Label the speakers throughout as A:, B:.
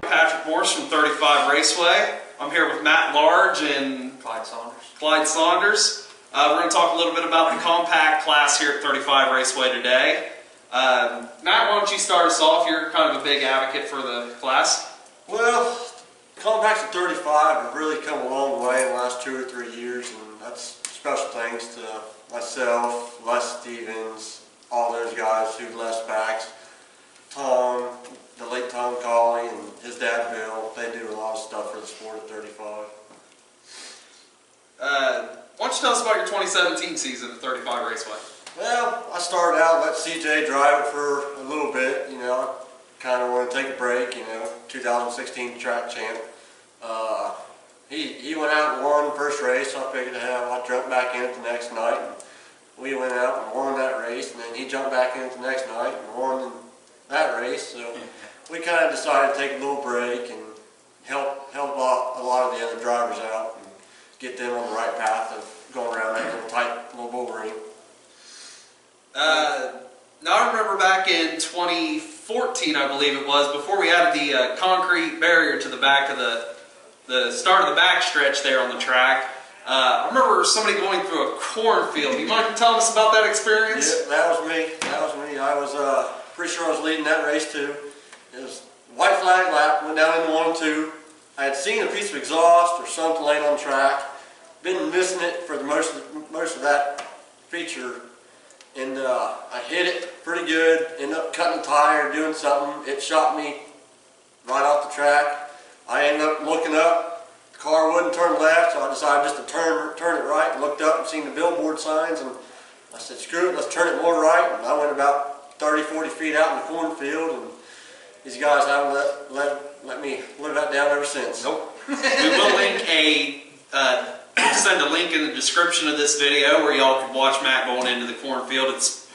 A: From 35 Raceway. I'm here with Matt Large and Clyde Saunders. We're going to talk a little bit about the compact class here at 35 Raceway today. Matt, why don't you start us off? You're kind of a big advocate for the class.
B: Well, compacts at 35 have really come a long way in the last 2 or 3 years, and that's special thanks to myself, Les Stevens, all those guys who left backs, Tom, the late Tom Colley, and his dad Bill. They do a lot of stuff for the sport at 35.
A: Why don't you tell us about your 2017 season at 35 Raceway?
B: Well, I started out, let CJ drive it for a little bit, you know. I kind of want to take a break, you know. 2016 track champ. He went out and won the first race, so I figured I'd jump back in it the next night. And we went out and won that race, and then he jumped back in it the next night and won that race. So we kind of decided to take a little break and help a lot of the other drivers out and get them on the right path of going around that little tight little bull ring.
A: Now I remember back in 2014, I believe it was, before we added the concrete barrier to the back of the start of the back stretch there on the track. I remember somebody going through a cornfield. You mind telling us about that experience?
B: Yeah, that was me. I was pretty sure I was leading that race too. It was white flag lap, went down into 1 and 2. I had seen a piece of exhaust or something laying on the track. Been missing it for the most of that feature, and I hit it pretty good. Ended up cutting a tire, doing something. It shot me right off the track. I ended up looking up. The car wouldn't turn left, so I decided just to turn it right. And looked up and seen the billboard signs, and I said, "Screw it, let's turn it more right." And I went about 30-40 feet out in the cornfield, and these guys haven't let me live that down ever since.
A: Nope. We will link we'll send a link in the description of this video where y'all can watch Matt going into the cornfield. It's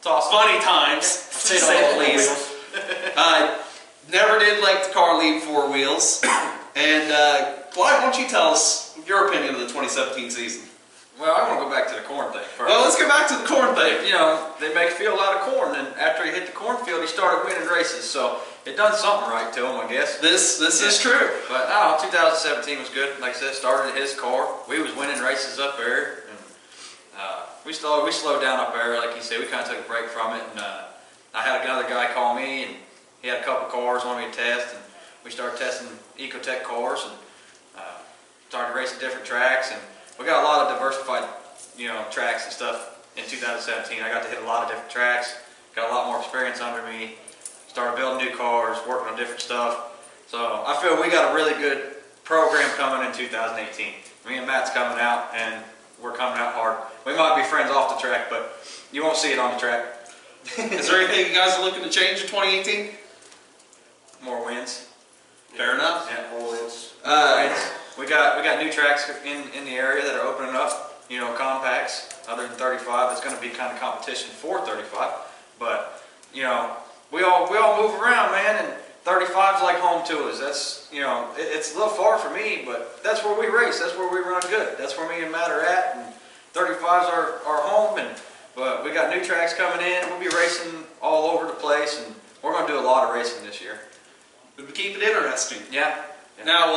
A: awesome. Funny times, to say the least. Never did like the car leave 4 wheels. And Clyde, why don't you tell us your opinion of the 2017 season?
C: Well, I want to go back to the corn thing first.
A: Well, let's go back to the corn thing.
C: You know, they make a field out of corn, and after he hit the cornfield, he started winning races. So it done something right to him, I guess.
A: This is true.
C: But no, 2017 was good. Like I said, started his car. We was winning races up there, and we slowed down up there. Like you said, we kind of took a break from it. And I had another guy call me, and he had a couple cars wanted me to test, and we started testing Ecotech cars, and started racing different tracks. And we got a lot of diversified, you know, tracks and stuff in 2017. I got to hit a lot of different tracks, got a lot more experience under me, started building new cars, working on different stuff. So I feel we got a really good program coming in 2018. Me and Matt's coming out, and we're coming out hard. We might be friends off the track, but you won't see it on the track.
A: Is there anything you guys are looking to change in 2018?
C: More wins.
A: Fair enough.
B: Yeah, more wins.
C: We got new tracks in the area that are opening up, you know, compacts other than 35. It's going to be kind of competition for 35, but you know, we all move around, man, and 35's like home to us. That's, you know, it's a little far for me, but that's where we race. That's where we run good. That's where me and Matt are at, and 35's our home. But we got new tracks coming in. We'll be racing all over the place, and we're going to do a lot of racing this year.
A: But we keep it interesting.
C: Yeah.
A: Now,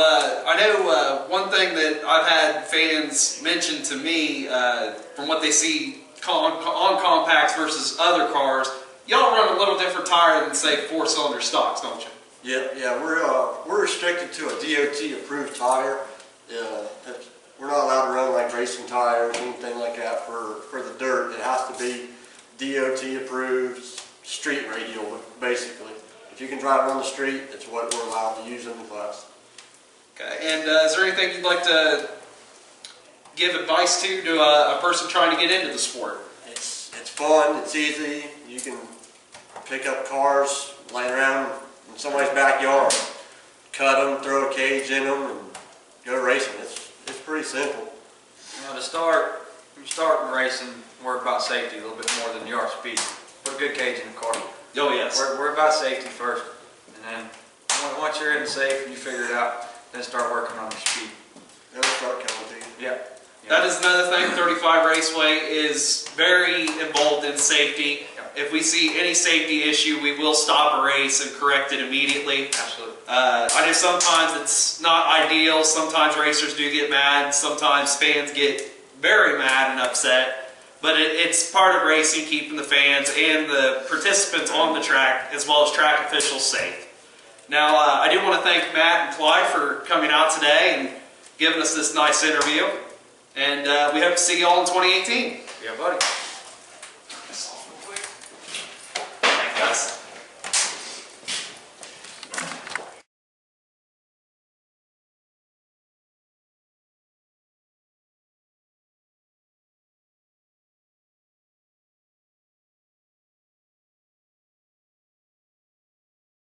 A: I know one thing that I've had fans mention to me from what they see on compacts versus other cars, y'all run a little different tire than, say, 4-cylinder stocks, don't you?
B: Yeah, we're restricted to a DOT approved tire. We're not allowed to run like racing tires, anything like that for the dirt. It has to be DOT approved, street radial, basically. If you can drive on the street, it's what we're allowed to use in the class.
A: Okay, and is there anything you'd like to give advice to a person trying to get into the sport?
B: It's fun, it's easy. You can pick up cars laying around in somebody's backyard, cut them, throw a cage in them, and go racing. It's pretty simple.
C: You know, when you start racing, we're about safety a little bit more than you are speed. Put a good cage in the car.
A: Oh yes.
C: We're about safety first, and then once you're in safe and you figure it out, then start working on your speed.
B: It'll start coming to you.
C: Yeah.
A: That is another thing. 35 Raceway is very involved in safety. If we see any safety issue, we will stop a race and correct it immediately.
C: Absolutely.
A: I know sometimes it's not ideal, sometimes racers do get mad, sometimes fans get very mad and upset, but it's part of racing, keeping the fans and the participants on the track, as well as track officials, safe. Now, I do want to thank Matt and Clyde for coming out today and giving us this nice interview, and we hope to see you all in 2018.
C: Yeah, buddy.